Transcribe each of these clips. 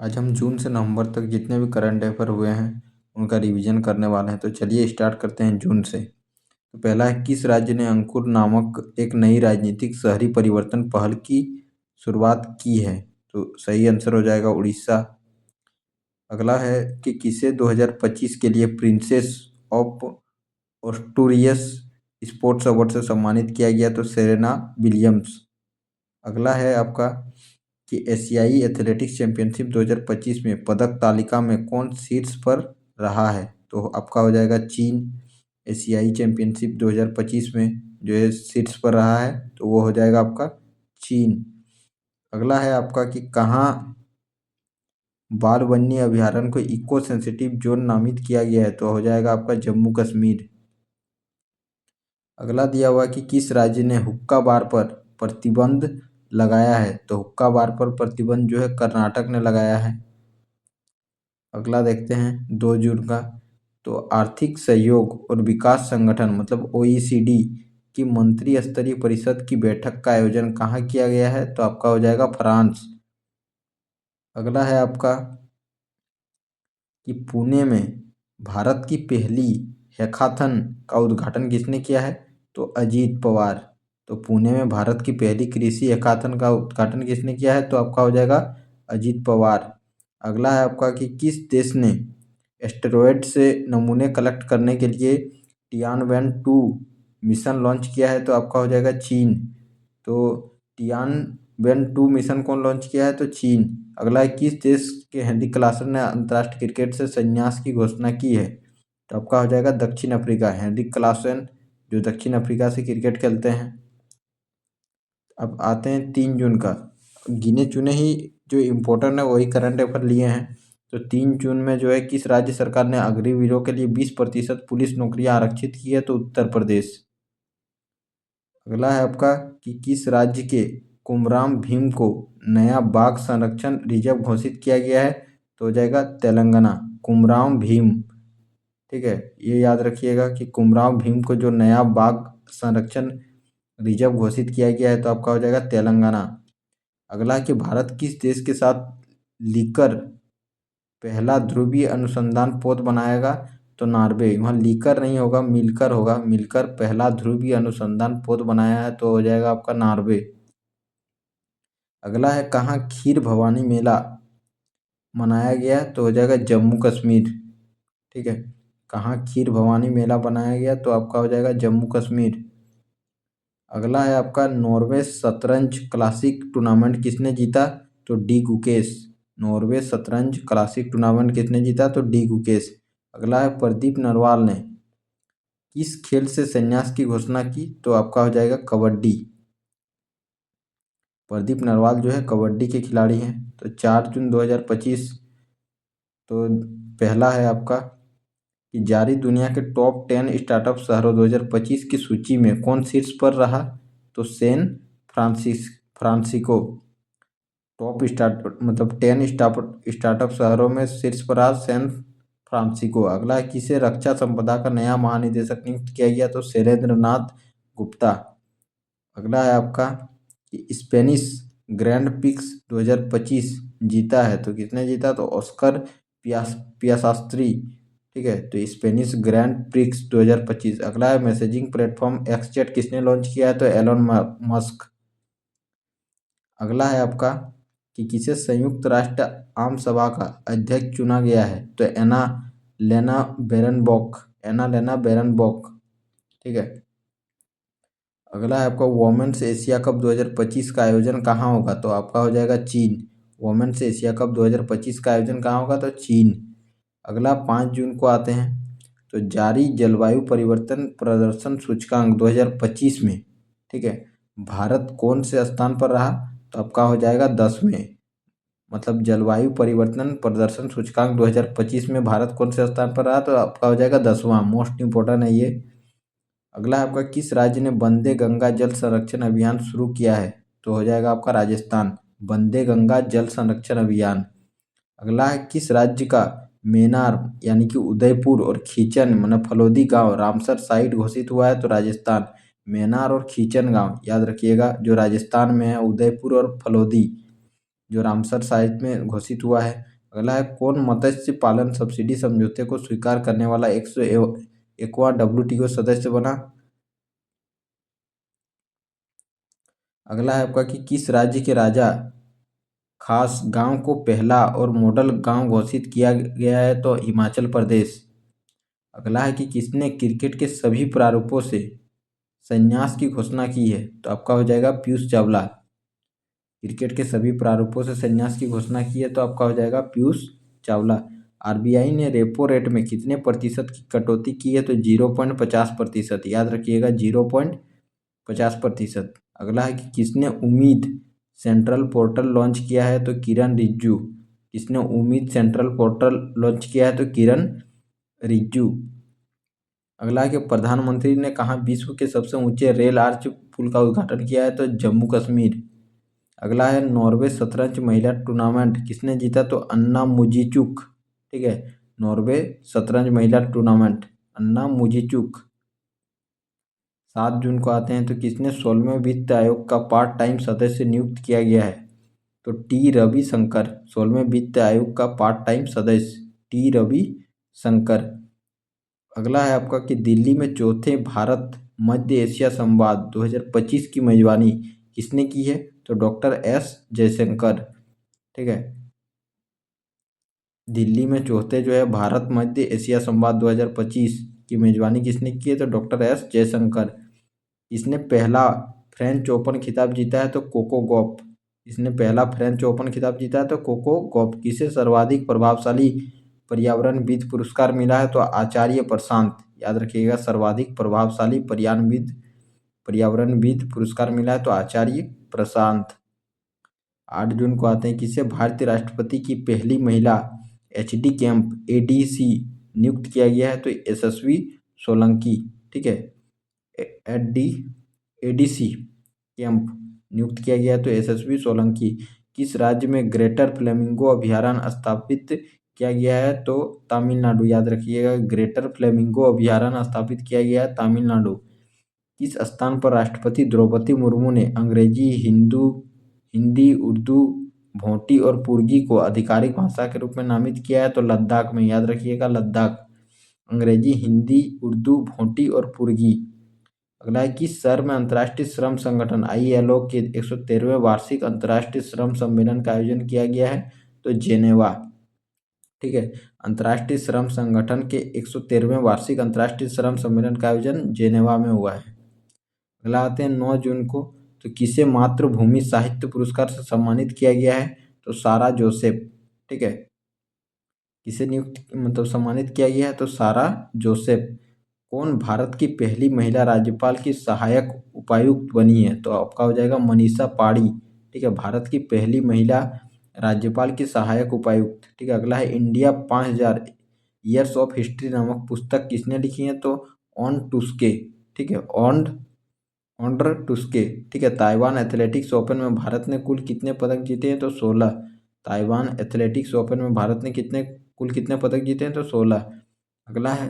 आज हम जून से नवंबर तक जितने भी करंट अफेयर हुए हैं उनका रिवीजन करने वाले हैं। तो चलिए स्टार्ट करते हैं जून से। तो पहला है, किस राज्य ने अंकुर नामक एक नई राजनीतिक शहरी परिवर्तन पहल की शुरुआत की है? तो सही आंसर हो जाएगा उड़ीसा। अगला है कि किसे 2025 के लिए प्रिंसेस ऑफ ऑस्टूरियस स्पोर्ट्स अवार्ड से सम्मानित किया गया? तो सेरेना विलियम्स। अगला है आपका कि एशियाई एथलेटिक्स चैंपियनशिप 2025 में पदक तालिका में कौन शीर्ष पर रहा है? तो आपका हो जाएगा चीन। एशियाई चैंपियनशिप 2025 में जो है शीर्ष पर रहा है तो वो हो जाएगा आपका चीन। अगला है आपका कि कहाँ बाल वन्य अभयारण्य को इको सेंसिटिव जोन नामित किया गया है? तो हो जाएगा आपका जम्मू कश्मीर। अगला दिया हुआ कि किस राज्य ने हुक्का बार पर प्रतिबंध लगाया है? तो हुक्का बार पर प्रतिबंध जो है कर्नाटक ने लगाया है। अगला देखते हैं 2 जून का। तो आर्थिक सहयोग और विकास संगठन मतलब OECD की मंत्री स्तरीय परिषद की बैठक का आयोजन कहाँ किया गया है? तो आपका हो जाएगा फ्रांस। अगला है आपका कि पुणे में भारत की पहली हैकाथन का उद्घाटन किसने किया है? तो अजीत पवार। तो पुणे में भारत की पहली कृषि हैकाथन का उद्घाटन किसने किया है? तो आपका हो जाएगा अजीत पवार। अगला है आपका कि किस देश ने एस्टेरॉयड से नमूने कलेक्ट करने के लिए टियानवेन-2 मिशन लॉन्च किया है? तो आपका हो जाएगा चीन। तो टियानवेन-2 मिशन कौन लॉन्च किया है? तो चीन। अगला है किस देश के हेनरी क्लासन ने अंतर्राष्ट्रीय क्रिकेट से संन्यास की घोषणा की है? तो आपका हो जाएगा दक्षिण अफ्रीका। हेनरी क्लासन जो दक्षिण अफ्रीका से क्रिकेट खेलते हैं। अब आते हैं 3 जून का। गिने चुने ही जो इम्पोर्टेंट है वही करंट अफेयर लिए हैं। तो 3 जून में जो है किस राज्य सरकार ने अग्निवीरों के लिए 20% पुलिस नौकरियां आरक्षित की है? तो उत्तर प्रदेश। अगला है आपका कि किस राज्य के कुमराम भीम को नया बाघ संरक्षण रिजर्व घोषित किया गया है? तो हो जाएगा तेलंगाना। कुमराम भीम, ठीक है, ये याद रखिएगा कि कुमराम भीम को जो नया बाघ संरक्षण रिजर्व घोषित किया गया है तो आपका हो जाएगा तेलंगाना। अगला है कि भारत किस देश के साथ लीकर पहला ध्रुवीय अनुसंधान पोत बनाएगा? तो नॉर्वे। वहाँ लीकर नहीं होगा, मिलकर होगा। मिलकर पहला ध्रुवीय अनुसंधान पोत बनाया है तो हो जाएगा आपका नॉर्वे। अगला है कहाँ खीर भवानी मेला मनाया गया? तो हो जाएगा जम्मू कश्मीर। ठीक है, कहाँ खीर भवानी मेला बनाया गया? तो आपका हो जाएगा जम्मू कश्मीर। अगला है आपका नॉर्वे शतरंज क्लासिक टूर्नामेंट किसने जीता? तो डी गुकेश। नॉर्वे शतरंज क्लासिक टूर्नामेंट किसने जीता? तो डी गुकेश। अगला है प्रदीप नरवाल ने किस खेल से संन्यास की घोषणा की? तो आपका हो जाएगा कबड्डी। प्रदीप नरवाल जो है कबड्डी के खिलाड़ी हैं। तो 4 जून 2025। तो पहला है आपका कि जारी दुनिया के टॉप 10 स्टार्टअप शहरों 2025 की सूची में कौन शीर्ष पर रहा? तो फ्रांसिस्को। टॉप स्टार्ट मतलब 10 स्टार्टअप शहरों में शीर्ष पर रहा सैन फ्रांसिस्को। अगला है किसे रक्षा संपदा का नया महानिदेशक नियुक्त किया गया? तो शैलेंद्र नाथ गुप्ता। अगला है आपका कि स्पेनिश ग्रैंड पिक्स 2025 जीता है तो किसने जीता? तो ऑस्कर पियासास्त्री। ठीक है, तो स्पेनिश ग्रैंड प्रिक्स 2025। अगला है मैसेजिंग प्लेटफॉर्म एक्सचैट किसने लॉन्च किया है? तो एलोन मस्क। अगला है आपका कि किसे संयुक्त राष्ट्र आम सभा का अध्यक्ष चुना गया है? तो एना लेना बेरनबॉक। ठीक है। अगला है आपका वोमेन्स एशिया कप 2025 का आयोजन कहाँ होगा? तो आपका हो जाएगा चीन। वोमेन्स एशिया कप 2025 का आयोजन कहाँ होगा? तो चीन। अगला 5 जून को आते हैं। तो जारी जलवायु परिवर्तन प्रदर्शन सूचकांक 2025 में, ठीक है, भारत कौन से स्थान पर रहा? तो आपका हो जाएगा 10वें। मतलब जलवायु परिवर्तन प्रदर्शन सूचकांक 2025 में भारत कौन से स्थान पर रहा? तो आपका हो जाएगा 10वां। मोस्ट इंपोर्टेंट है ये। अगला है आपका किस राज्य ने वंदे गंगा जल संरक्षण अभियान शुरू किया है? तो हो जाएगा आपका राजस्थान। वंदे गंगा जल संरक्षण अभियान। अगला है किस राज्य का मेनार यानी कि उदयपुर और खीचन मतलब फलोदी गांव रामसर साइट घोषित हुआ है? तो राजस्थान। मेनार और खीचन गांव याद रखिएगा जो राजस्थान में है, उदयपुर और फलोदी जो रामसर साइट में घोषित हुआ है। अगला है कौन मत्स्य पालन सब्सिडी समझौते को स्वीकार करने वाला 101वां WTO सदस्य बना। अगला है आपका कि किस राज्य के राजा खास गांव को पहला और मॉडल गांव घोषित किया गया है, तो हिमाचल प्रदेश। अगला है कि किसने क्रिकेट के सभी प्रारूपों से संन्यास की घोषणा की है, तो आपका हो जाएगा पीयूष चावला। क्रिकेट के सभी प्रारूपों से संन्यास की घोषणा की है, तो आपका हो जाएगा पीयूष चावला। आरबीआई ने रेपो रेट में कितने प्रतिशत की कटौती की है, तो 0.50%। याद रखिएगा 0.50%। अगला है कि किसने उम्मीद सेंट्रल पोर्टल लॉन्च किया है, तो किरण रिजिजू। किसने उम्मीद सेंट्रल पोर्टल लॉन्च किया है, तो किरण रिजिजू। अगला है कि प्रधानमंत्री ने कहाँ विश्व के सबसे ऊंचे रेल आर्च पुल का उद्घाटन किया है, तो जम्मू कश्मीर। अगला है नॉर्वे शतरंज महिला टूर्नामेंट किसने जीता, तो अन्ना मुजीचुक। ठीक है, नॉर्वे शतरंज महिला टूर्नामेंट अन्ना मुजीचुक। 7 जून को आते हैं, तो किसने 16वें वित्त आयोग का पार्ट टाइम सदस्य नियुक्त किया गया है, तो टी रविशंकर। 16वें वित्त आयोग का पार्ट टाइम सदस्य टी रविशंकर। अगला है आपका कि दिल्ली में चौथे भारत मध्य एशिया संवाद 2025 की मेजबानी किसने की है, तो डॉक्टर एस जयशंकर। ठीक है, दिल्ली में चौथे जो है भारत मध्य एशिया संवाद 2025 की मेजबानी किसने की है, तो डॉक्टर एस जयशंकर। इसने पहला फ्रेंच ओपन खिताब जीता है, तो कोको गॉफ। इसने पहला फ्रेंच ओपन खिताब जीता है, तो कोको गॉफ। किसे सर्वाधिक प्रभावशाली पर्यावरणविद पुरस्कार मिला है, तो आचार्य प्रशांत। याद रखिएगा सर्वाधिक प्रभावशाली पर्यावरणविद पुरस्कार मिला है, तो आचार्य प्रशांत। 8 जून को आते हैं, किसे भारतीय राष्ट्रपति की पहली महिला HD कैंप ADC नियुक्त किया गया है, तो यशस्वी सोलंकी। ठीक है, ADC कैंप नियुक्त किया गया है, तो यशस्वी सोलंकी। किस राज्य में ग्रेटर फ्लेमिंगो अभयारण्य स्थापित किया गया है, तो तमिलनाडु। याद रखिएगा ग्रेटर फ्लेमिंगो अभयारण्य स्थापित किया गया है तमिलनाडु। किस स्थान पर राष्ट्रपति द्रौपदी मुर्मू ने अंग्रेजी हिंदी उर्दू भोटी और पुर्गी को आधिकारिक भाषा के रूप में नामित किया है, तो लद्दाख में। याद रखिएगा लद्दाख। अंग्रेजी हिंदी उर्दू भोटी और पुर्गी। अगला है किस शहर में अंतर्राष्ट्रीय श्रम संगठन ILO के 113वें वार्षिक अंतर्राष्ट्रीय श्रम सम्मेलन का आयोजन किया गया है, तो जेनेवा। ठीक है, अंतर्राष्ट्रीय श्रम संगठन के 113वें वार्षिक अंतर्राष्ट्रीय श्रम सम्मेलन का आयोजन जेनेवा में हुआ है। अगला आते हैं 9 जून को, तो किसे मातृभूमि साहित्य पुरस्कार से सम्मानित किया गया है, तो सारा जोसेफ। ठीक है, किसे सम्मानित किया गया है, तो सारा जोसेफ। कौन भारत की पहली महिला राज्यपाल की सहायक उपायुक्त बनी है, तो आपका हो जाएगा मनीषा पाड़ी। ठीक है, भारत की पहली महिला राज्यपाल की सहायक उपायुक्त। ठीक है, अगला है इंडिया 5000 ईयर्स ऑफ हिस्ट्री नामक पुस्तक किसने लिखी है, तो ऑन टुस्के। ठीक है, ऑन्डर टुस्के। ठीक है, ताइवान एथलेटिक्स ओपन में भारत ने कुल कितने पदक जीते हैं, तो 16। ताइवान एथलेटिक्स ओपन में भारत ने कुल कितने पदक जीते हैं, तो 16। अगला है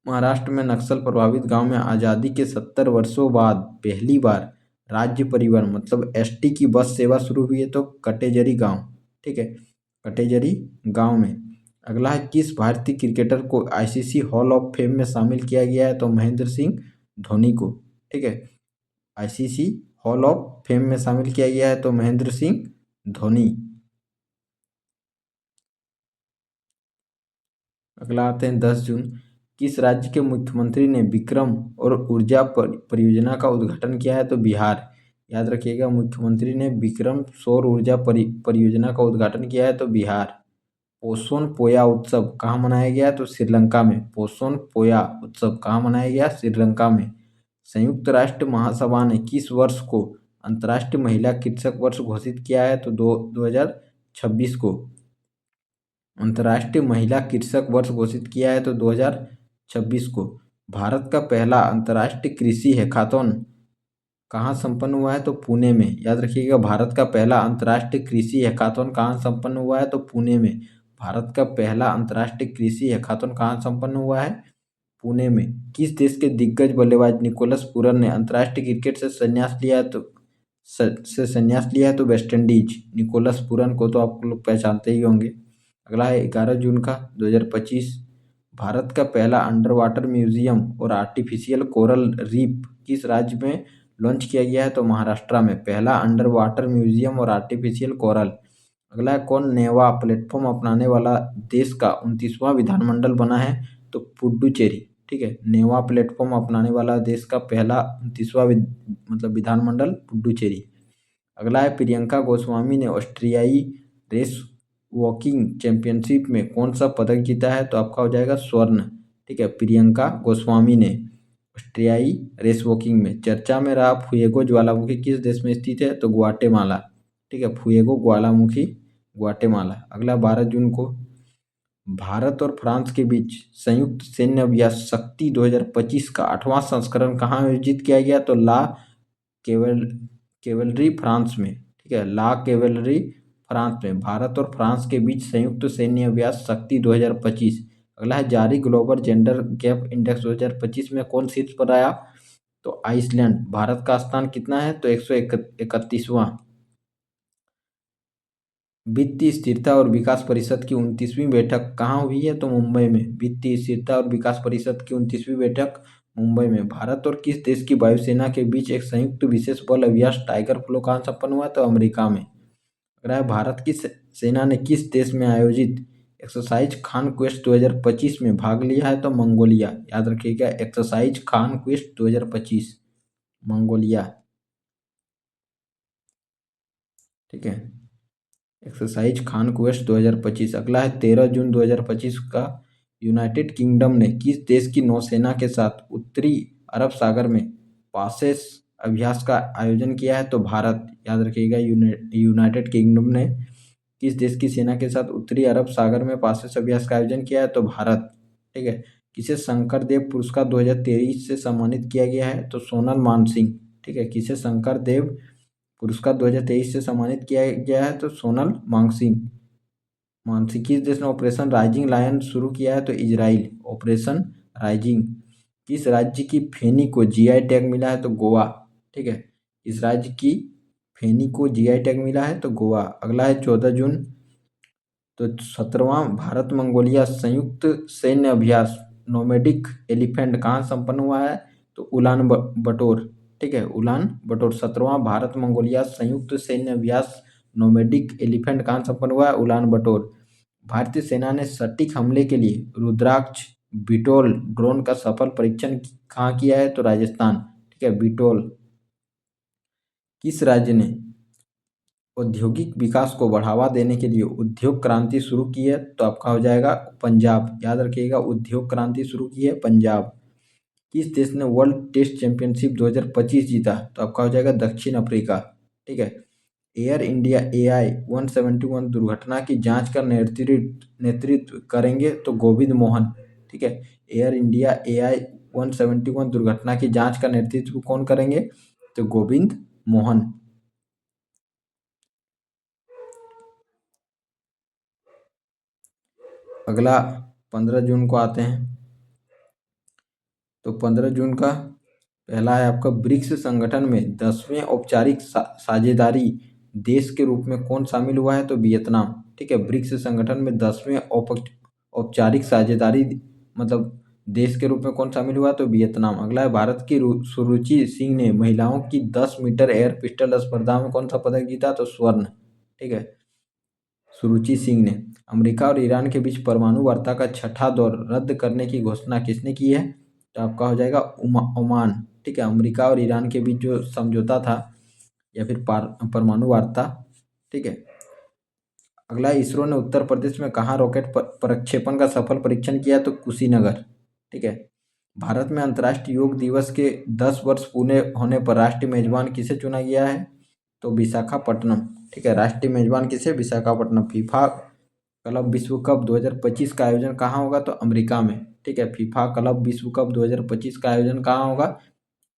महाराष्ट्र में नक्सल प्रभावित गांव में आज़ादी के 70 वर्षों बाद पहली बार राज्य परिवहन मतलब ST की बस सेवा शुरू हुई है, तो कटेजरी गांव। ठीक है, कटेजरी गांव में। अगला है किस भारतीय क्रिकेटर को ICC हॉल ऑफ फेम में शामिल किया गया है, तो महेंद्र सिंह धोनी को। ठीक है, ICC हॉल ऑफ फेम में शामिल किया गया है, तो महेंद्र सिंह धोनी। अगला आते हैं 10 जून, किस राज्य के मुख्यमंत्री ने विक्रम और ऊर्जा परियोजना का उद्घाटन किया है, तो बिहार। याद रखिएगा मुख्यमंत्री ने विक्रम सौर ऊर्जा परियोजना का उद्घाटन किया है, तो बिहार। पोषण पोया उत्सव कहाँ मनाया गया, तो श्रीलंका में। पोषण पोया उत्सव कहाँ मनाया गया, श्रीलंका में। संयुक्त राष्ट्र महासभा ने किस वर्ष को अंतर्राष्ट्रीय महिला कृषक वर्ष घोषित किया है, तो 2026 को अंतर्राष्ट्रीय महिला कृषक वर्ष घोषित किया है, तो 2026 को। भारत का पहला अंतर्राष्ट्रीय कृषि हैकाथॉन कहाँ संपन्न हुआ है, तो पुणे में। याद रखिएगा भारत का पहला अंतर्राष्ट्रीय कृषि हैकाथॉन कहाँ संपन्न हुआ है, तो पुणे में। भारत का पहला अंतर्राष्ट्रीय कृषि हैकाथॉन कहाँ संपन्न हुआ है, पुणे में। किस देश के दिग्गज बल्लेबाज निकोलस पूरन ने अंतर्राष्ट्रीय क्रिकेट से संन्यास लिया है, तो वेस्ट इंडीज। निकोलस पूरन को तो आप लोग पहचानते ही होंगे। अगला है 11 जून का 2025, भारत का पहला अंडर वाटर म्यूजियम और आर्टिफिशियल कोरल रीफ किस राज्य में लॉन्च किया गया है? तो महाराष्ट्र में पहला अंडर वाटर म्यूजियम और आर्टिफिशियल कोरल। अगला है कौन नेवा प्लेटफॉर्म अपनाने वाला देश का 29वां विधानमंडल बना है? तो पुडुचेरी। ठीक है, नेवा प्लेटफॉर्म अपनाने वाला देश का पहला 29वां विधानमंडल पुडुचेरी। अगला है प्रियंका गोस्वामी ने ऑस्ट्रियाई रेस वॉकिंग चैंपियनशिप में कौन सा पदक जीता है? तो आपका हो जाएगा स्वर्ण। ठीक है, प्रियंका गोस्वामी ने ऑस्ट्रियाई रेस वॉकिंग में। चर्चा में रहा फुएगो ज्वालामुखी किस देश में स्थित है? तो ग्वाटेमाला। ठीक है, फुएगो ज्वालामुखी ग्वाटेमाला। अगला 12 जून को भारत और फ्रांस के बीच संयुक्त सैन्य अभ्यास शक्ति 2025 का 8वां संस्करण कहाँ आयोजित किया गया? तो ला केवल केवलरी फ्रांस में। ठीक है, ला केवलरी फ्रांस में भारत और फ्रांस के बीच संयुक्त सैन्य अभ्यास शक्ति 2025। अगला है जारी ग्लोबल जेंडर गैप इंडेक्स 2025 में कौन शीर्ष पर आया? तो आइसलैंड। भारत का स्थान कितना है? तो 131वां। वित्तीय स्थिरता और विकास परिषद की 29वीं बैठक कहाँ हुई है? तो मुंबई में। वित्तीय स्थिरता और विकास परिषद की 29वीं बैठक मुंबई में। भारत और किस देश की वायुसेना के बीच एक संयुक्त विशेष बल अभ्यास टाइगर फ्लो कहाँ संपन्न हुआ? तो अमेरिका में। अगला है भारत की सेना ने किस देश में आयोजित एक्सरसाइज खान क्वेस्ट 2025 में भाग लिया है? तो मंगोलिया। याद रखिएगा, एक्सरसाइज खान क्वेस्ट 2025 मंगोलिया। ठीक है, एक्सरसाइज खान क्वेस्ट 2025। अगला है 13 जून 2025 का यूनाइटेड किंगडम ने किस देश की नौसेना के साथ उत्तरी अरब सागर में पासेस अभ्यास का आयोजन किया है? तो भारत। याद रखिएगा, यूनाइटेड किंगडम ने किस देश की सेना के साथ उत्तरी अरब सागर में पासेस अभ्यास का आयोजन किया है? तो भारत। ठीक है, किसे शंकर देव पुरस्कार 2023 से सम्मानित किया गया है? तो सोनल मानसिंह। ठीक है, किसे शंकर देव पुरस्कार 2023 से सम्मानित किया गया है? तो सोनल मानसिंह। किस देश ने ऑपरेशन राइजिंग लायन शुरू किया है? तो इजराइल। Operation rising. किस राज्य की फेनी को जीआई टैग मिला है? तो गोवा। ठीक है, इस राज्य की फेनी को जीआई टैग मिला है? तो गोवा। अगला है 14 जून, तो 17वां भारत मंगोलिया संयुक्त सैन्य अभ्यास नोमेडिक एलिफेंट कहाँ संपन्न हुआ है? तो उलान बटोर। ठीक है, उलान बटोर। 17वां भारत मंगोलिया संयुक्त सैन्य अभ्यास नोमेडिक एलिफेंट कहाँ संपन्न हुआ है? उलान बटोर। भारतीय सेना ने सटीक हमले के लिए रुद्राक्ष बिटोल ड्रोन का सफल परीक्षण कहाँ किया है? तो राजस्थान। ठीक है, बिटोल। किस राज्य ने औद्योगिक विकास को बढ़ावा देने के लिए उद्योग क्रांति शुरू की है? तो आपका हो जाएगा पंजाब। याद रखिएगा, उद्योग क्रांति शुरू की है पंजाब। किस देश ने वर्ल्ड टेस्ट चैंपियनशिप 2025 जीता? तो आपका हो जाएगा दक्षिण अफ्रीका। ठीक है, एयर इंडिया AI 171 दुर्घटना की जांच का नेतृत्व करेंगे? तो गोविंद मोहन। ठीक है, एयर इंडिया AI 171 दुर्घटना की जांच का नेतृत्व कौन करेंगे? तो गोविंद मोहन। अगला 15 जून को आते हैं, तो 15 जून का पहला है आपका ब्रिक्स संगठन में 10वें औपचारिक साझेदारी देश के रूप में कौन शामिल हुआ है? तो वियतनाम। ठीक है, ब्रिक्स संगठन में 10वें औपचारिक साझेदारी देश के रूप में कौन शामिल हुआ? तो वियतनाम। अगला है भारत की सुरुचि सिंह ने महिलाओं की 10 मीटर एयर पिस्टल स्पर्धा में कौन सा पदक जीता? तो स्वर्ण। ठीक है, सुरुचि सिंह ने। अमेरिका और ईरान के बीच परमाणु वार्ता का छठा दौर रद्द करने की घोषणा किसने की है? तो आपका हो जाएगा ओमान। ठीक है, अमेरिका और ईरान के बीच जो समझौता था या फिर परमाणु वार्ता। ठीक है, अगला इसरो ने उत्तर प्रदेश में कहाँ रॉकेट प्रक्षेपण का सफल परीक्षण किया? तो कुशीनगर। ठीक है, भारत में अंतर्राष्ट्रीय योग दिवस के 10 वर्ष पूरे होने पर राष्ट्रीय मेजबान किसे चुना गया है? तो विशाखापट्टनम। ठीक है, राष्ट्रीय मेजबान किसे? विशाखापट्टनम। फीफा क्लब विश्व कप 2025 का आयोजन कहाँ होगा? तो अमेरिका में। ठीक है, फीफा क्लब विश्व कप 2025 का आयोजन कहाँ होगा?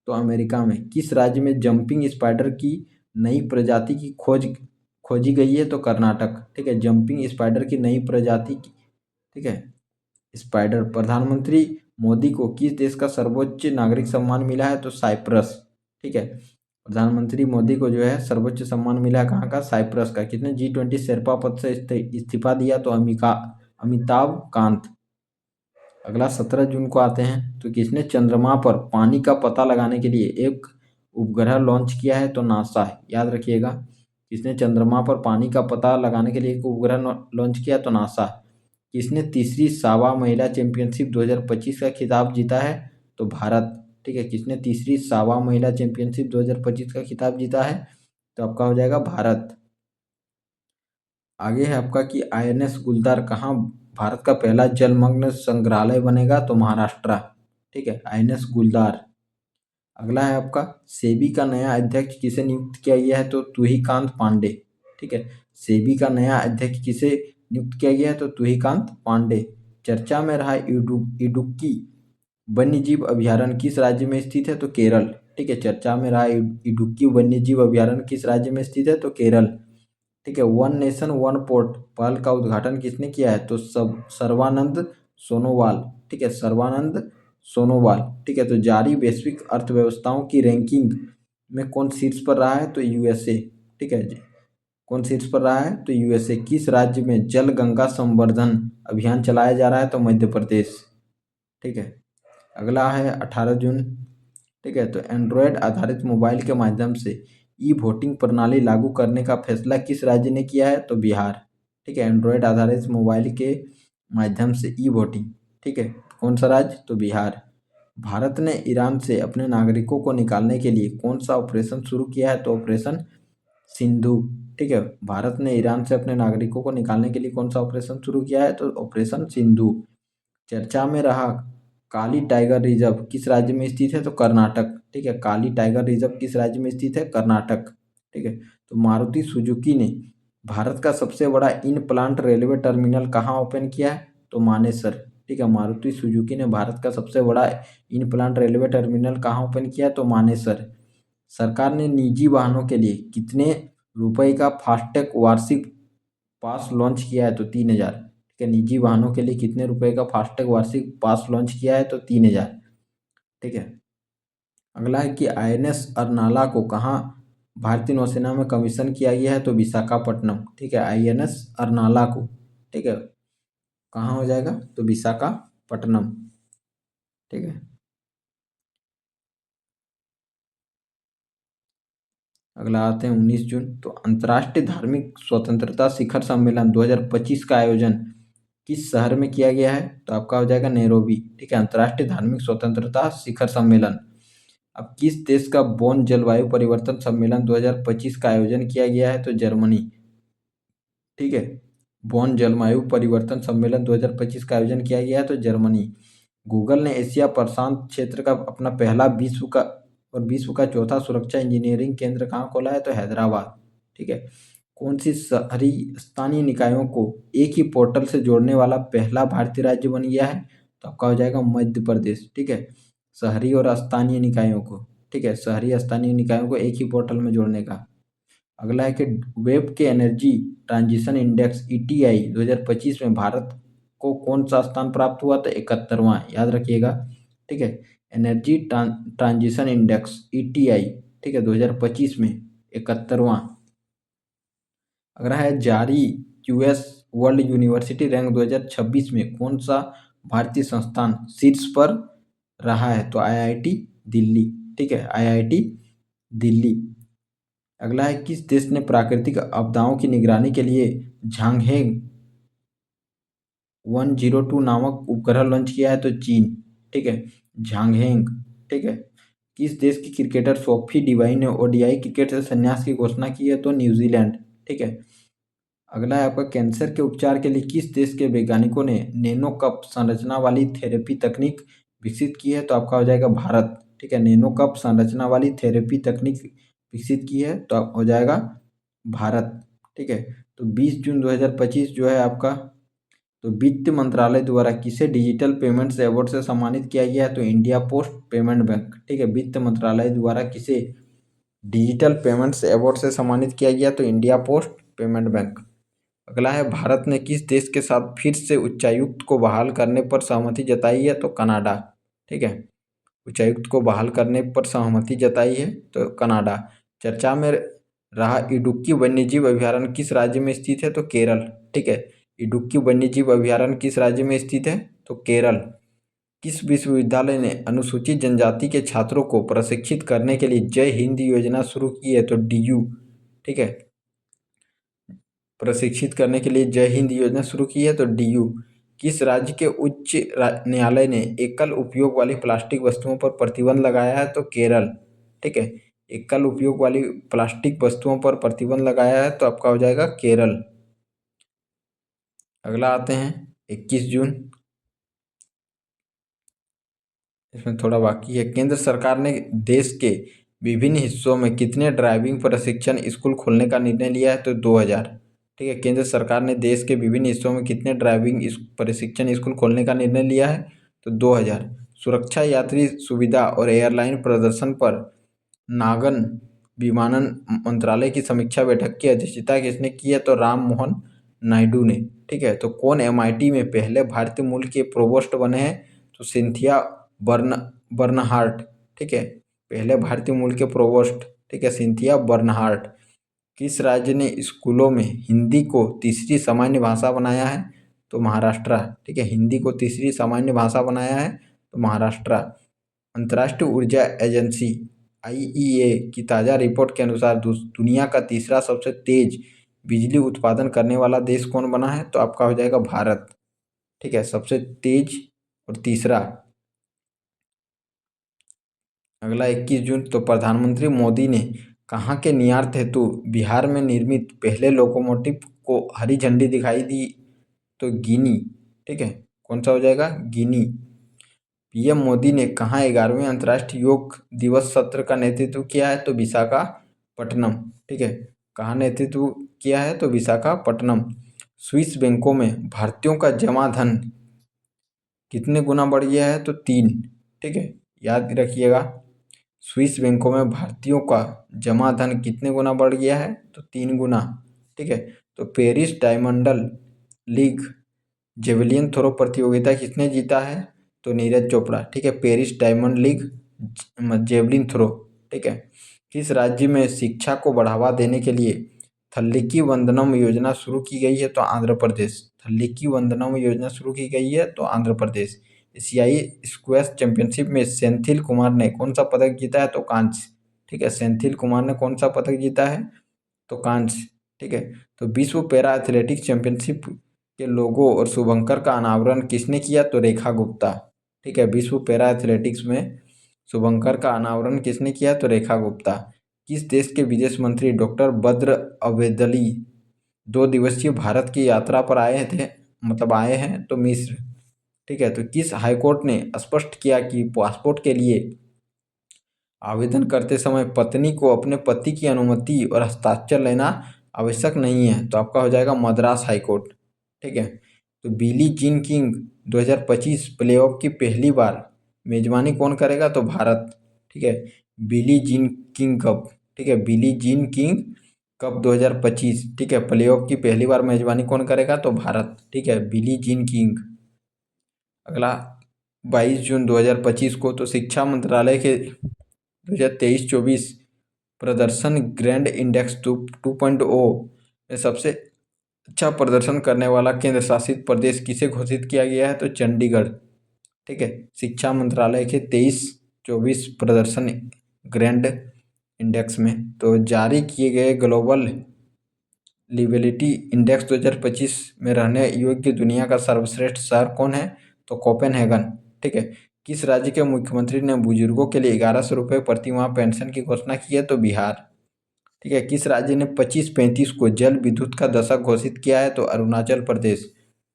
तो अमेरिका में। किस राज्य में जंपिंग स्पाइडर की नई प्रजाति की खोजी गई है? तो कर्नाटक। ठीक है, जंपिंग स्पाइडर की नई प्रजाति की। ठीक है, स्पाइडर। प्रधानमंत्री मोदी को किस देश का सर्वोच्च नागरिक सम्मान मिला है? तो साइप्रस। ठीक है, प्रधानमंत्री मोदी को जो है सर्वोच्च सम्मान मिला कहाँ का, साइप्रस का। किसने G20 शेरपा पद से इस्तीफा दिया, तो अमिताभ कांत। अगला 17 जून को आते हैं, तो किसने चंद्रमा पर पानी का पता लगाने के लिए एक उपग्रह लॉन्च किया है, तो नासा है, याद रखिएगा। किसने चंद्रमा पर पानी का पता लगाने के लिए एक उपग्रह लॉन्च किया, तो नासा। किसने तीसरी सावा महिला चैंपियनशिप 2025 का खिताब जीता है, तो भारत। ठीक है, किसने तीसरी सावा महिला चैंपियनशिप 2025 का खिताब जीता है, तो आपका हो जाएगा भारत। आगे है आपका कि INS गुलदार कहाँ भारत का पहला जलमग्न संग्रहालय बनेगा, तो महाराष्ट्र। ठीक है, INS गुलदार। अगला है आपका सेबी का नया अध्यक्ष किसे नियुक्त किया गया है, तो तुहिकांत पांडे। ठीक है, सेबी का नया अध्यक्ष किसे नियुक्त किया गया है, तो तुहिकांत पांडे। चर्चा में रहा इडुक्की वन्यजीव अभ्यारण्य किस राज्य में स्थित है, तो केरल। ठीक है, चर्चा में रहा इडुक्की वन्यजीव अभ्यारण्य किस राज्य में स्थित है, तो केरल। ठीक है, वन नेशन वन पोर्ट पहल का उद्घाटन किसने किया है, तो सर्बानंद सोनोवाल। ठीक है, सर्बानंद सोनोवाल। ठीक है, तो जारी वैश्विक अर्थव्यवस्थाओं की रैंकिंग में कौन शीर्ष पर रहा है, तो USA। ठीक है जी, कौन शीर्ष पर रहा है, तो USA। किस राज्य में जल गंगा संवर्धन अभियान चलाया जा रहा है, तो मध्य प्रदेश। ठीक है, अगला है 18 जून। ठीक है, तो एंड्रॉयड आधारित मोबाइल के माध्यम से वोटिंग प्रणाली लागू करने का फैसला किस राज्य ने किया है, तो बिहार। ठीक है, एंड्रॉयड आधारित मोबाइल के माध्यम से वोटिंग। ठीक है, कौन सा राज्य, तो बिहार। भारत ने ईरान से अपने नागरिकों को निकालने के लिए कौन सा ऑपरेशन शुरू किया है, तो ऑपरेशन सिंधु। ठीक है, भारत ने ईरान से अपने नागरिकों को निकालने के लिए कौन सा ऑपरेशन शुरू किया है, तो ऑपरेशन सिंधु। चर्चा में रहा काली टाइगर रिजर्व किस राज्य में स्थित है, तो कर्नाटक। ठीक है, काली टाइगर रिजर्व किस राज्य में स्थित है, कर्नाटक। ठीक है, तो मारुति सुजुकी ने भारत का सबसे बड़ा इन प्लांट रेलवे टर्मिनल कहाँ ओपन किया है, तो मानेसर। ठीक है, मारुति सुजुकी ने भारत का सबसे बड़ा इन प्लांट रेलवे टर्मिनल कहाँ ओपन किया है, तो मानेसर। सरकार ने निजी वाहनों के लिए कितने रुपए का फास्टैग वार्षिक पास लॉन्च किया है, तो 3,000। ठीक है, निजी वाहनों के लिए कितने रुपए का फास्टैग वार्षिक पास लॉन्च किया है, तो 3,000। ठीक है, अगला है कि INS अरनाला को कहाँ भारतीय नौसेना में कमीशन किया गया है, तो विशाखापट्टनम। ठीक है, INS अरनाला को। ठीक है, कहाँ हो जाएगा, तो विशाखापट्टनम। ठीक है, अगला आते हैं 19 जून। तो अंतर्राष्ट्रीय धार्मिक स्वतंत्रता शिखर सम्मेलन 2025 का आयोजन किस शहर में किया गया है, तो आपका हो जाएगा नैरोबी। ठीक है, अंतर्राष्ट्रीय धार्मिक स्वतंत्रता शिखर सम्मेलन। अब किस देश का बोन जलवायु परिवर्तन सम्मेलन 2025 का आयोजन किया गया है, तो जर्मनी। ठीक है, बोन जलवायु परिवर्तन सम्मेलन 2025 का आयोजन किया गया है, तो जर्मनी। गूगल ने एशिया प्रशांत क्षेत्र का अपना पहला विश्व का चौथा सुरक्षा इंजीनियरिंग केंद्र कहाँ खोला है, तो हैदराबाद। ठीक है, कौन सी शहरी स्थानीय निकायों को एक ही पोर्टल से जोड़ने वाला पहला भारतीय राज्य बन गया है, तो आपका हो जाएगा मध्य प्रदेश। ठीक है, शहरी और स्थानीय निकायों को। ठीक है, शहरी स्थानीय निकायों को एक ही पोर्टल में जोड़ने का। अगला है कि वेब के एनर्जी ट्रांजिशन इंडेक्स ETI 2025 में भारत को कौन सा स्थान प्राप्त हुआ, तो 71वां, याद रखिएगा। ठीक है, एनर्जी ट्रांजिशन इंडेक्स ETI। ठीक है, 2025 में 71वां। अगला है जारी QS वर्ल्ड यूनिवर्सिटी रैंक 2026 में कौन सा भारतीय संस्थान शीर्ष पर रहा है, तो IIT दिल्ली। ठीक है, IIT दिल्ली। अगला है किस देश ने प्राकृतिक आपदाओं की निगरानी के लिए झांगहेंग 102 नामक उपग्रह लॉन्च किया है, तो चीन। ठीक है, झांगहेंग। ठीक है, किस देश की क्रिकेटर सोफी डिवाइन ने ODI क्रिकेट से संन्यास की घोषणा की है, तो न्यूजीलैंड। ठीक है, अगला है आपका कैंसर के उपचार के लिए किस देश के वैज्ञानिकों ने नैनो कप संरचना वाली थेरेपी तकनीक विकसित की है, तो आपका हो जाएगा भारत। ठीक है, नैनो कप संरचना वाली थेरेपी तकनीक विकसित की है, तो आप हो जाएगा भारत। ठीक है, तो 20 जून 2025 जो है आपका, तो वित्त मंत्रालय द्वारा किसे डिजिटल पेमेंट्स अवार्ड से सम्मानित किया गया है, तो इंडिया पोस्ट पेमेंट बैंक। ठीक है, वित्त मंत्रालय द्वारा किसे डिजिटल पेमेंट्स अवार्ड से सम्मानित किया गया, तो इंडिया पोस्ट पेमेंट बैंक। अगला है भारत ने किस देश के साथ फिर से उच्चायुक्त को बहाल करने पर सहमति जताई है, तो कनाडा। ठीक है, उच्चायुक्त को बहाल करने पर सहमति जताई है, तो कनाडा। चर्चा में रहा इडुक्की वन्यजीव अभयारण्य किस राज्य में स्थित है? तो केरल। ठीक है, इडुक्की वन्यजीव अभयारण्य किस राज्य में स्थित है? तो केरल। किस विश्वविद्यालय ने अनुसूचित जनजाति के छात्रों को प्रशिक्षित करने के लिए जय हिंद योजना शुरू की है? तो डीयू। ठीक है, प्रशिक्षित करने के लिए जय हिंद योजना शुरू की है तो डीयू। किस राज्य के उच्च न्यायालय ने एकल उपयोग वाली प्लास्टिक वस्तुओं पर प्रतिबंध लगाया है? तो केरल। ठीक है, एकल उपयोग वाली प्लास्टिक वस्तुओं पर प्रतिबंध लगाया है तो आपका हो जाएगा केरल। अगला आते हैं 21 जून, इसमें थोड़ा बाकी है। केंद्र सरकार ने देश के विभिन्न हिस्सों में कितने ड्राइविंग प्रशिक्षण स्कूल खोलने का निर्णय लिया है? तो 2000। ठीक है, केंद्र सरकार ने देश के विभिन्न हिस्सों में कितने ड्राइविंग प्रशिक्षण स्कूल खोलने का निर्णय लिया है? तो 2000। सुरक्षा, यात्री सुविधा और एयरलाइन प्रदर्शन पर नागन विमानन मंत्रालय की समीक्षा बैठक की अध्यक्षता किसने की है? तो राम मोहन नायडू ने। ठीक है, तो कौन एमआईटी में पहले भारतीय मूल के प्रोवोस्ट बने हैं? तो सिंथिया बर्नहार्ट। ठीक है, पहले भारतीय मूल के प्रोवोस्ट, ठीक है, सिंथिया बर्नहार्ट। किस राज्य ने स्कूलों में हिंदी को तीसरी सामान्य भाषा बनाया है? तो महाराष्ट्र। ठीक है, हिंदी को तीसरी सामान्य भाषा बनाया है तो महाराष्ट्र। अंतर्राष्ट्रीय ऊर्जा एजेंसी आईईए की ताज़ा रिपोर्ट के अनुसार दुनिया का तीसरा सबसे तेज बिजली उत्पादन करने वाला देश कौन बना है? तो आपका हो जाएगा भारत। ठीक है, सबसे तेज और तीसरा। अगला 21 जून, तो प्रधानमंत्री मोदी ने कहाँ के निर्यात हेतु बिहार में निर्मित पहले लोकोमोटिव को हरी झंडी दिखाई दी? तो गिनी। ठीक है, कौन सा हो जाएगा? गिनी। पीएम मोदी ने कहाँ 11वें अंतर्राष्ट्रीय योग दिवस सत्र का नेतृत्व किया है? तो विशाखापट्टनम। ठीक है, कहाँ नेतृत्व किया है? तो विशाखापट्टनम। स्विस बैंकों में भारतीयों का जमा धन कितने गुना बढ़ गया है? तो 3। ठीक है, याद रखिएगा, स्विस बैंकों में भारतीयों का जमा धन कितने गुना बढ़ गया है? तो 3 गुना। ठीक है, तो Paris Diamond League javelin throw प्रतियोगिता किसने जीता है? तो नीरज चोपड़ा। ठीक है, Paris Diamond League javelin throw. ठीक है, किस राज्य में शिक्षा को बढ़ावा देने के लिए थल्लिकी वंदनम योजना शुरू की गई है? तो आंध्र प्रदेश। थल्लिकी वंदनम योजना शुरू की गई है तो आंध्र प्रदेश। एशियाई स्क्वैश चैंपियनशिप में सेंथिल कुमार ने कौन सा पदक जीता है? तो कांस्य। ठीक है, सेंथिल कुमार ने कौन सा पदक जीता है? तो कांस्य। ठीक है, तो विश्व पैरा एथलेटिक्स चैंपियनशिप के लोगो और शुभंकर का अनावरण किसने किया? तो रेखा गुप्ता। ठीक है, विश्व पैरा एथलेटिक्स में शुभंकर का अनावरण किसने किया? तो रेखा गुप्ता। किस देश के विदेश मंत्री डॉक्टर बद्र अब्देली 2 दिवसीय भारत की यात्रा पर आए थे, मतलब आए हैं? तो मिस्र। ठीक है, तो किस हाईकोर्ट ने स्पष्ट किया कि पासपोर्ट के लिए आवेदन करते समय पत्नी को अपने पति की अनुमति और हस्ताक्षर लेना आवश्यक नहीं है? तो आपका हो जाएगा मद्रास हाईकोर्ट। ठीक है, तो बिली जीन किंग 2025 प्लेऑफ की पहली बार मेजबानी कौन करेगा? तो भारत। ठीक है, बिली जीन किंग कप। ठीक है, बिली जीन किंग कप 2025। ठीक है, प्लेऑफ की पहली बार मेजबानी कौन करेगा? तो भारत। ठीक है, बिली जीन किंग। अगला 22 जून 2025 को तो शिक्षा मंत्रालय के 2023-24 प्रदर्शन ग्रैंड इंडेक्स 2.0 में सबसे अच्छा प्रदर्शन करने वाला केंद्र शासित प्रदेश किसे घोषित किया गया है? तो चंडीगढ़। ठीक है, शिक्षा मंत्रालय के 23-24 प्रदर्शन ग्रैंड इंडेक्स में तो जारी किए गए ग्लोबल लिवेलिटी इंडेक्स 2025 में रहने योग्य दुनिया का सर्वश्रेष्ठ शहर कौन है? तो कोपेनहेगन। ठीक है, किस राज्य के मुख्यमंत्री ने बुजुर्गों के लिए 1100 रुपये प्रति माह पेंशन की घोषणा की है? तो बिहार। ठीक है, किस राज्य ने 25-35 को जल विद्युत का दशक घोषित किया है? तो अरुणाचल प्रदेश।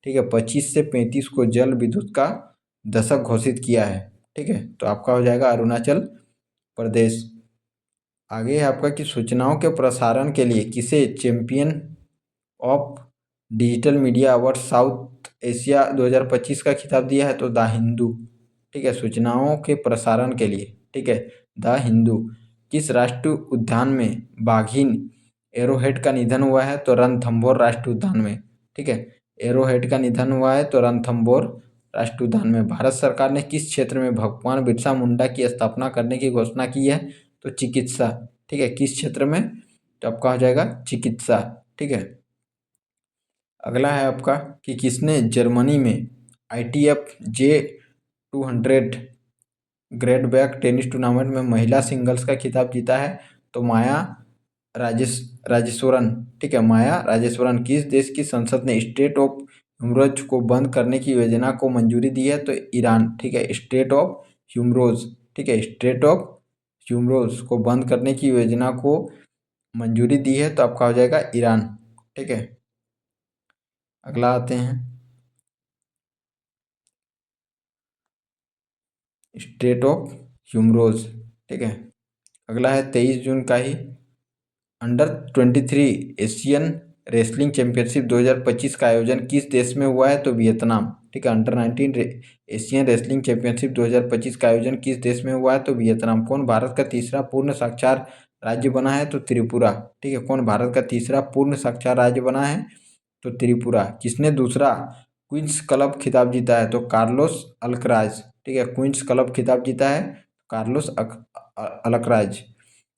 ठीक है, 25 से 35 को जल विद्युत का दशक घोषित किया है। ठीक है, तो आपका हो जाएगा अरुणाचल प्रदेश। आगे है आपका कि सूचनाओं के प्रसारण के लिए किसे champion of digital media award south Asia 2025 का खिताब दिया है? तो द हिंदू। ठीक है, सूचनाओं के प्रसारण के लिए। ठीक है, द हिंदू। किस राष्ट्रीय उद्यान में बाघिन एरोहेड का निधन हुआ है? तो रणथंभौर राष्ट्रीय उद्यान में। ठीक है, एरोहेड का निधन हुआ है तो रणथंभौर राष्ट्रीय उद्यान में। भारत सरकार ने किस क्षेत्र में भगवान बिरसा मुंडा की स्थापना करने की घोषणा की है? तो चिकित्सा। ठीक है, किस क्षेत्र में? तो आपका हो जाएगा चिकित्सा। ठीक है, अगला है आपका कि किसने जर्मनी में ITF J200 great back tennis tournament में महिला सिंगल्स का खिताब जीता है? तो माया राजेश्वरन। ठीक है, माया राजेश्वरन। किस देश की संसद ने स्टेट ऑफ ह्यूमरोज को बंद करने की योजना को मंजूरी दी है? तो ईरान। ठीक है, स्टेट ऑफ ह्यूमरोज। ठीक है, स्टेट ऑफ ह्यूमरोज को बंद करने की योजना को मंजूरी दी है, तो आपका हो जाएगा ईरान। ठीक है, अगला आते हैं स्टेट ऑफ ह्यूमरोज। ठीक है, अगला है 23 जून का ही अंडर 23 एशियन रेसलिंग चैंपियनशिप 2025 का आयोजन किस देश में हुआ है? तो वियतनाम। ठीक है, अंडर 19 एशियन रेसलिंग चैंपियनशिप 2025 का आयोजन किस देश में हुआ है? तो वियतनाम। कौन भारत का तीसरा पूर्ण साक्षर राज्य बना है? तो त्रिपुरा। ठीक है, कौन भारत का तीसरा पूर्ण साक्षर राज्य बना है? तो त्रिपुरा। किसने दूसरा क्वींस क्लब खिताब जीता है? तो कार्लोस अल्कराज। ठीक है, क्वींस क्लब खिताब जीता है कार्लोस अल्कराज।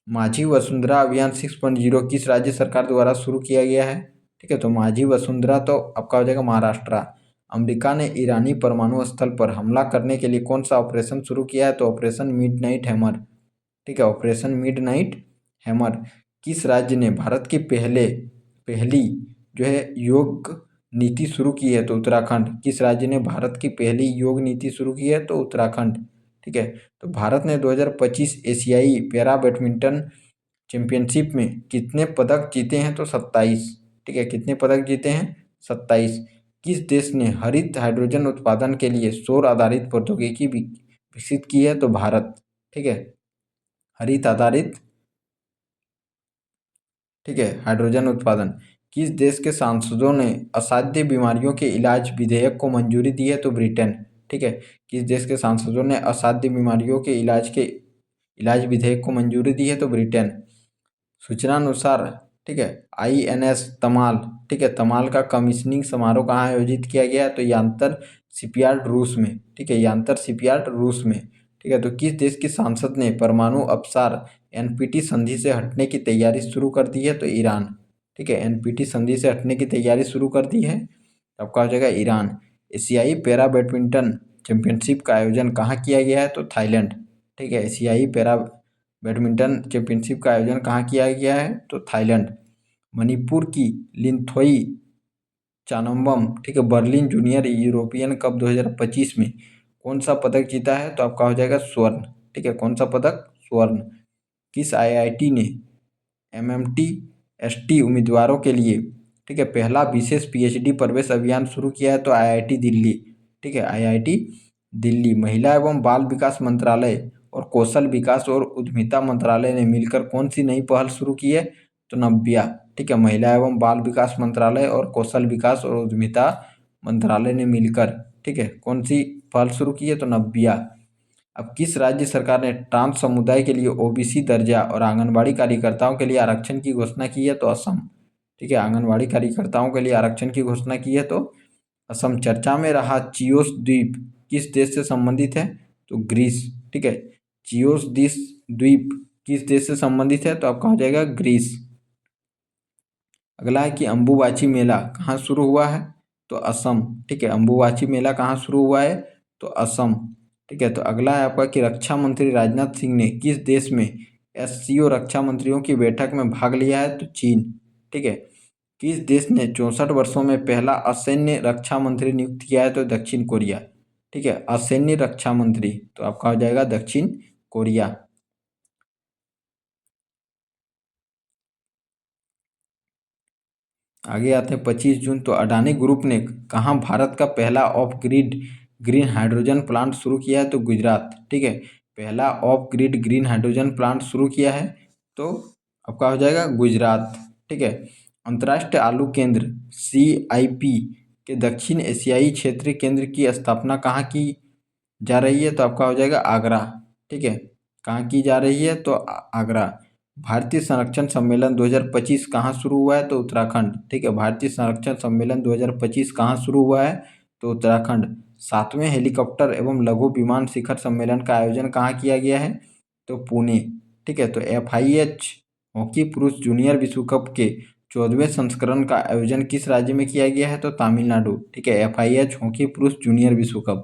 माझी वसुंधरा अभियान 6.0 किस राज्य सरकार द्वारा शुरू किया गया है? ठीक है, तो माझी वसुंधरा तो आपका हो जाएगा महाराष्ट्र। अमेरिका ने ईरानी परमाणु स्थल पर हमला करने के लिए कौन सा ऑपरेशन शुरू किया है? तो ऑपरेशन मिडनाइट हैमर। ठीक है, ऑपरेशन मिडनाइट हैमर। किस राज्य ने भारत की पहली जो है योग नीति शुरू की है? तो उत्तराखंड। किस राज्य ने भारत की पहली योग नीति शुरू की है? तो उत्तराखंड। ठीक है, तो भारत ने 2025 एशियाई पैरा बैडमिंटन चैंपियनशिप में कितने पदक जीते हैं? तो 27। ठीक है, कितने पदक जीते हैं? 27। किस देश ने हरित हाइड्रोजन उत्पादन के लिए सौर आधारित प्रौद्योगिकी विकसित की है? तो भारत। ठीक है, हरित आधारित, ठीक है, हाइड्रोजन उत्पादन। किस देश के सांसदों ने असाध्य बीमारियों के इलाज विधेयक को मंजूरी दी है? तो ब्रिटेन। ठीक है, किस देश के सांसदों ने असाध्य बीमारियों के इलाज विधेयक को मंजूरी दी है? तो ब्रिटेन। सूचना अनुसार, ठीक है, INS तमाल, ठीक है, तमाल का कमीशनिंग समारोह कहाँ आयोजित किया गया? तो यांतर शिपयार्ड रूस में। ठीक है, यांतर शिपयार्ड रूस में। ठीक है, तो किस देश की सांसद ने परमाणु अपसार NPT संधि से हटने की तैयारी शुरू कर दी है? तो ईरान। ठीक है, NPT संधि से हटने की तैयारी शुरू कर दी है, आपका हो जाएगा ईरान। एशियाई पैरा बैडमिंटन चैंपियनशिप का आयोजन कहाँ किया गया है? तो थाईलैंड। ठीक है, एशियाई पैरा बैडमिंटन चैंपियनशिप का आयोजन कहाँ किया गया है? तो थाईलैंड। मणिपुर की लिंथोई चानम्बम, ठीक है, बर्लिन जूनियर यूरोपियन कप 2025 में कौन सा पदक जीता है? तो आपका हो जाएगा स्वर्ण। ठीक है, कौन सा पदक? स्वर्ण। किस IIT ने MMT ST उम्मीदवारों के लिए, ठीक है, पहला विशेष PhD प्रवेश अभियान शुरू किया है? तो IIT दिल्ली। ठीक है, IIT दिल्ली। महिला एवं बाल विकास मंत्रालय और कौशल विकास और उद्यमिता मंत्रालय ने मिलकर कौन सी नई पहल शुरू की है? तो नव्या। ठीक है, महिला एवं बाल विकास मंत्रालय और कौशल विकास और उद्यमिता मंत्रालय ने मिलकर, ठीक है, कौन सी पहल शुरू की है? तो नव्या। अब किस राज्य सरकार ने ट्रांस समुदाय के लिए OBC दर्जा और आंगनबाड़ी कार्यकर्ताओं के लिए आरक्षण की घोषणा की है? तो असम। ठीक है, आंगनबाड़ी कार्यकर्ताओं के लिए आरक्षण की घोषणा की है, तो असम। चर्चा में रहा चियोस द्वीप किस देश से संबंधित है? तो ग्रीस। ठीक है, चियोस द्वीप किस देश से संबंधित है? तो आपका हो जाएगा ग्रीस। अगला है कि अंबुबाची मेला कहाँ शुरू हुआ है? तो असम। ठीक है, अंबुबाची मेला कहाँ शुरू हुआ है? तो असम। ठीक है, तो अगला है आपका कि रक्षा मंत्री राजनाथ सिंह ने किस देश में SCO रक्षा मंत्रियों की बैठक में भाग लिया है? तो चीन। ठीक है, किस देश ने 64 वर्षों में पहला असैन्य रक्षा मंत्री नियुक्त किया है? तो दक्षिण कोरिया। ठीक है, असैन्य रक्षा मंत्री, तो आपका हो जाएगा दक्षिण कोरिया। आगे आते हैं 25 जून, तो अडानी ग्रुप ने कहाँ भारत का पहला of grid green hydrogen plant शुरू किया है? तो गुजरात। ठीक है, पहला of grid green hydrogen plant शुरू किया है, तो आपका हो जाएगा गुजरात। ठीक है, अंतर्राष्ट्रीय आलू केंद्र CIP के दक्षिण एशियाई क्षेत्रीय केंद्र की स्थापना कहाँ की जा रही है? तो आपका हो जाएगा आगरा। ठीक है, कहाँ की जा रही है? तो आगरा। भारतीय संरक्षण सम्मेलन 2025 कहाँ शुरू हुआ है? तो उत्तराखंड। ठीक है, भारतीय संरक्षण सम्मेलन 2025 कहाँ शुरू हुआ है? तो उत्तराखंड। 7वें हेलीकॉप्टर एवं लघु विमान शिखर सम्मेलन का आयोजन कहाँ किया गया है? तो पुणे। ठीक है। तो FIH हॉकी पुरुष जूनियर विश्व कप के 14वें संस्करण का आयोजन किस राज्य में किया गया है? तो तमिलनाडु। ठीक है। FIH हॉकी पुरुष जूनियर विश्व कप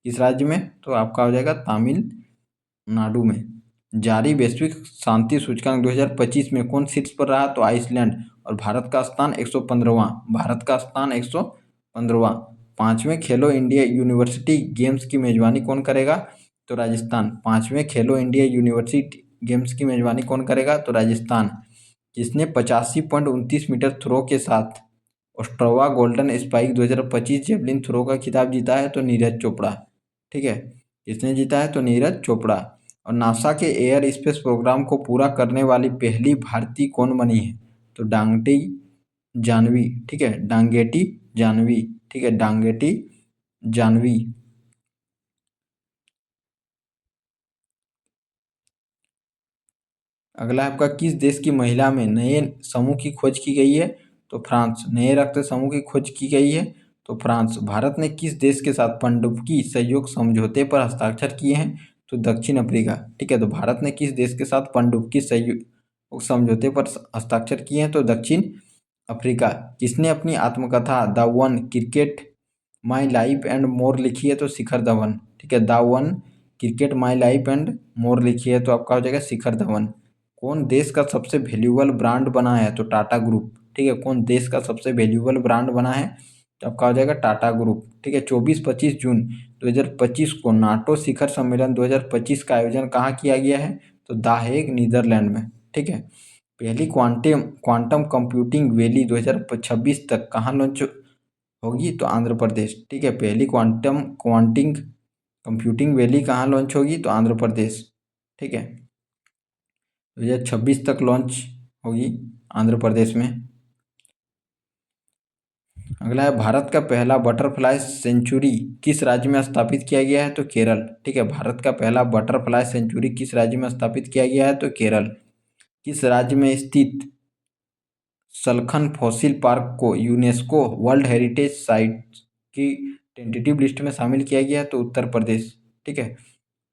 किस राज्य में? तो आपका हो जाएगा तमिलनाडु में। जारी वैश्विक शांति सूचकांक 2025 में कौन शीर्ष पर रहा? तो आइसलैंड। और भारत का स्थान 115वां। भारत का स्थान 115वां। 5वें खेलो इंडिया यूनिवर्सिटी गेम्स की मेजबानी कौन करेगा? तो राजस्थान। 5वें खेलो इंडिया यूनिवर्सिटी गेम्स की मेजबानी कौन करेगा? तो राजस्थान। जिसने 85.29 मीटर थ्रो के साथ ओस्ट्रोवा गोल्डन स्पाइक 2025 जेवलिन थ्रो का खिताब जीता है? तो नीरज चोपड़ा। ठीक है। किसने जीता है? तो नीरज चोपड़ा। और नासा के एयर स्पेस प्रोग्राम को पूरा करने वाली पहली भारतीय कौन बनी है? तो डांगटी जानवी। ठीक है। डांगेटी जानवी। ठीक है। डांगेटी जानवी। अगला आपका किस देश की महिला में नए समूह की खोज की गई है? तो फ्रांस। नए रक्त समूह की खोज की गई है? तो फ्रांस। भारत ने किस देश के साथ पनडुब्बी सहयोग समझौते पर हस्ताक्षर किए हैं? तो दक्षिण अफ्रीका। ठीक है। तो भारत ने किस देश के साथ पनडुब्बी सहयोग समझौते पर हस्ताक्षर किए हैं? तो दक्षिण अफ्रीका। किसने अपनी आत्मकथा the one cricket my life and more लिखी है? तो शिखर धवन। ठीक है। The one cricket my life and more लिखी है, तो आपका हो जाएगा शिखर धवन। कौन देश का सबसे वैल्यूएबल ब्रांड बना है? तो टाटा ग्रुप। ठीक है। कौन देश का सबसे वैल्यूएबल ब्रांड बना है? तो आपका हो जाएगा टाटा ग्रुप। ठीक है। 24-25 जून 2025 को नाटो शिखर सम्मेलन 2025 का आयोजन कहाँ किया गया है? तो द हेग नीदरलैंड में। ठीक है। पहली क्वांटम क्वांटम कंप्यूटिंग वैली 2026 तक कहाँ लॉन्च होगी? तो आंध्र प्रदेश। ठीक है। पहली क्वांटिंग कंप्यूटिंग वैली कहाँ लॉन्च होगी? तो आंध्र प्रदेश। ठीक है। 2026 तक लॉन्च होगी आंध्र प्रदेश में। अगला है भारत का पहला बटरफ्लाई सेंचुरी किस राज्य में स्थापित किया गया है? तो केरल। ठीक है। भारत का पहला बटरफ्लाई सेंचुरी किस राज्य में स्थापित किया गया है? तो केरल। किस राज्य में स्थित सलखन फॉसिल पार्क को यूनेस्को वर्ल्ड हेरिटेज साइट की टेंटेटिव लिस्ट में शामिल किया गया है? तो उत्तर प्रदेश। ठीक है।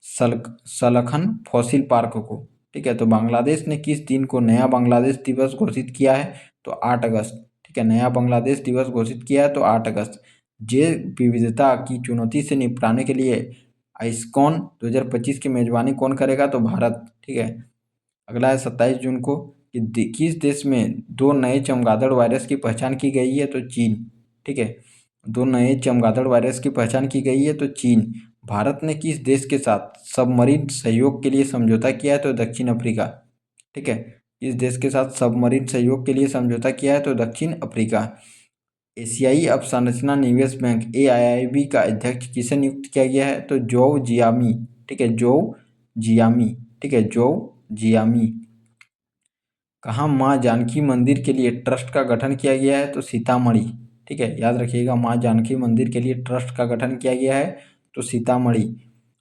सलखन फॉसिल पार्क को। ठीक है। तो बांग्लादेश ने किस दिन को नया बांग्लादेश दिवस घोषित किया है? तो 8 अगस्त। ठीक है। नया बांग्लादेश दिवस घोषित किया है तो 8 अगस्त। जैव विविधता की चुनौती से निपटाने के लिए आइस्कॉन 2025 की मेजबानी कौन करेगा? तो भारत। ठीक है। अगला है 27 जून को कि किस देश में 2 नए चमगादड़ वायरस की पहचान की गई है? तो चीन। ठीक है। 2 नए चमगादड़ वायरस की पहचान की गई है तो चीन। भारत ने किस देश के साथ सबमरीन सहयोग के लिए समझौता किया है? तो दक्षिण अफ्रीका। ठीक है। किस देश के साथ सबमरीन सहयोग के लिए समझौता किया है? तो दक्षिण अफ्रीका। एशियाई अवसंरचना निवेश बैंक AIIB का अध्यक्ष किसे नियुक्त किया गया है? तो जोउ जियामी। ठीक है। जोउ जियामी। ठीक है। जोउ जियामी। कहाँ माँ जानकी मंदिर के लिए ट्रस्ट का गठन किया गया है? तो सीतामढ़ी। ठीक है। याद रखिएगा माँ जानकी मंदिर के लिए ट्रस्ट का गठन किया गया है तो सीतामढ़ी।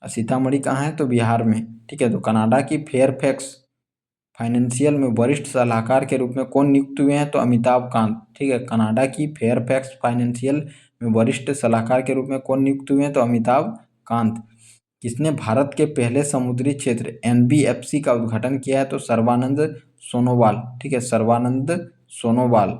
सीतामढ़ी कहाँ है? तो बिहार में। ठीक है। तो कनाडा की फेयरफैक्स फाइनेंशियल में वरिष्ठ सलाहकार के रूप में कौन नियुक्त हुए हैं? तो अमिताभ कांत। ठीक है। कनाडा की फेयरफैक्स फाइनेंशियल में वरिष्ठ सलाहकार के रूप में कौन नियुक्त हुए हैं? तो अमिताभ कांत। किसने भारत के पहले समुद्री क्षेत्र NBFC का उद्घाटन किया है? तो सर्बानंद सोनोवाल। ठीक है। सर्बानंद सोनोवाल।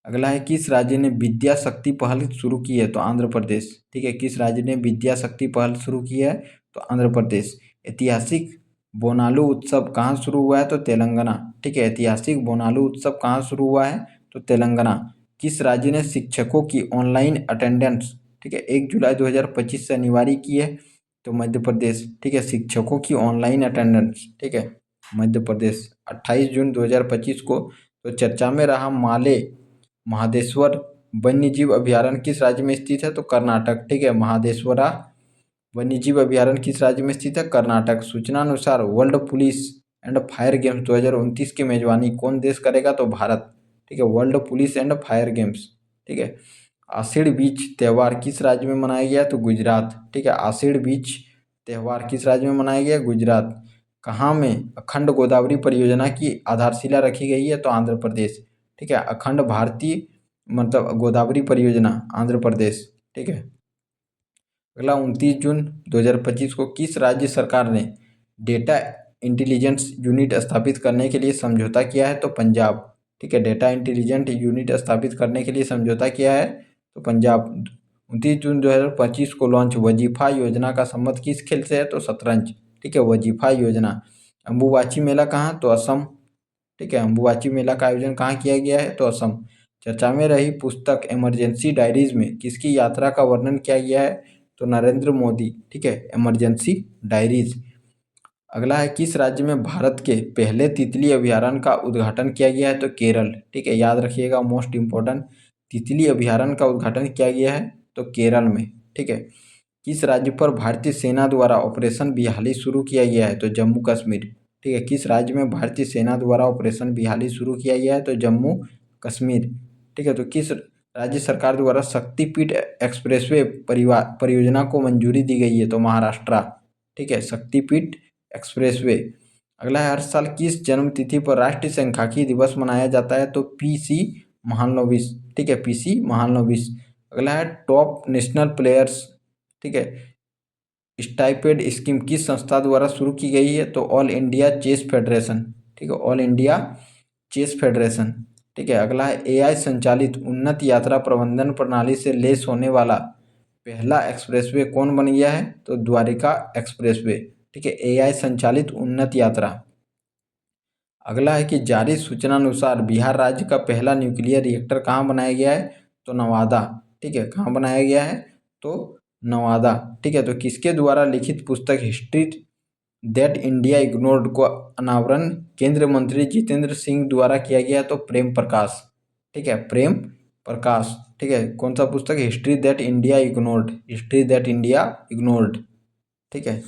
अगला है किस राज्य ने विद्या शक्ति पहल शुरू की है? तो आंध्र प्रदेश। ठीक है। किस राज्य ने विद्या शक्ति पहल शुरू की है? तो आंध्र प्रदेश। ऐतिहासिक बोनालू उत्सव कहाँ शुरू हुआ है? तो तेलंगाना। ठीक है। ऐतिहासिक बोनालू उत्सव कहाँ शुरू हुआ है? तो तेलंगाना। किस राज्य ने शिक्षकों की ऑनलाइन अटेंडेंस, ठीक है, 1 जुलाई 2025 से अनिवार्य की है? तो मध्य प्रदेश। ठीक है। शिक्षकों की ऑनलाइन अटेंडेंस। ठीक है। मध्य प्रदेश। 28 जून 2025 को तो चर्चा में रहा माले महादेश्वर वन्यजीव अभयारण्य किस राज्य में स्थित है? तो कर्नाटक। ठीक है। महादेश्वरा वन्यजीव अभयारण्य किस राज्य में स्थित है? कर्नाटक। सूचना अनुसार world police and fire games 2029 की मेजबानी कौन देश करेगा? तो भारत। ठीक है। World police and fire games. ठीक है। आषाढ़ बीज त्यौहार किस राज्य में मनाया गया? तो गुजरात। ठीक है। आषाढ़ बीज त्यौहार किस राज्य में मनाया गया? गुजरात। कहाँ में अखंड गोदावरी परियोजना की आधारशिला रखी गई है? तो आंध्र प्रदेश। ठीक है। अखंड भारतीय मतलब गोदावरी परियोजना आंध्र प्रदेश। ठीक है। अगला 29 जून 2025 को किस राज्य सरकार ने डेटा इंटेलिजेंस यूनिट स्थापित करने के लिए समझौता किया है? तो पंजाब। ठीक है, डेटा इंटेलिजेंट यूनिट स्थापित करने के लिए समझौता किया है? तो पंजाब। 29 जून 2025 को लॉन्च। वजीफा योजना का संबंध किस खेल से है? तो शतरंज। ठीक है, वजीफा योजना। अम्बुबाची मेला कहाँ? तो असम। ठीक है, अम्बुबाची मेला का आयोजन कहाँ किया गया है? तो असम। चर्चा में रही पुस्तक इमरजेंसी डायरीज में किसकी यात्रा का वर्णन किया गया है? तो नरेंद्र मोदी। ठीक है, इमरजेंसी डायरीज। अगला है, किस राज्य में भारत के पहले तितली अभयारण्य का उद्घाटन किया गया है? तो केरल। ठीक है, याद रखिएगा, मोस्ट इंपॉर्टेंट, तितली अभयारण्य का उद्घाटन किया गया है तो केरल में। ठीक है, किस राज्य पर भारतीय सेना द्वारा ऑपरेशन बिहाली शुरू किया गया है? तो जम्मू कश्मीर। ठीक है, किस राज्य में भारतीय सेना द्वारा ऑपरेशन बिहाली शुरू किया गया है? तो जम्मू कश्मीर। ठीक है, तो किस राज्य सरकार द्वारा शक्तिपीठ एक्सप्रेसवे परियोजना को मंजूरी दी गई है? तो महाराष्ट्र। ठीक है, शक्तिपीठ एक्सप्रेसवे। अगला है, हर साल किस जन्म तिथि पर राष्ट्रीय सांख्यिकी दिवस मनाया जाता है? तो पीसी महालनोबिस। ठीक है, पीसी महालनोबिस। अगला है, टॉप नेशनल प्लेयर्स, ठीक है, स्टाइपेंड स्कीम किस संस्था द्वारा शुरू की गई है? तो ऑल इंडिया चेस फेडरेशन। ठीक है, ऑल इंडिया चेस फेडरेशन। ठीक है, अगला है, एआई संचालित उन्नत यात्रा प्रबंधन प्रणाली से लेस होने वाला पहला एक्सप्रेसवे कौन बन गया है? तो द्वारिका एक्सप्रेसवे। ठीक है, एआई संचालित उन्नत यात्रा। अगला है कि जारी सूचना अनुसार बिहार राज्य का पहला न्यूक्लियर रिएक्टर कहाँ बनाया गया है? तो नवादा। ठीक है, कहाँ बनाया गया है? तो नवादा। ठीक है, तो किसके द्वारा लिखित पुस्तक हिस्ट्री दैट इंडिया इग्नोर्ड को अनावरण केंद्रीय मंत्री जितेंद्र सिंह द्वारा किया गया? तो प्रेम प्रकाश। ठीक है, प्रेम प्रकाश। ठीक है, कौन सा पुस्तक? History that India ignored, history that India ignored. ठीक है।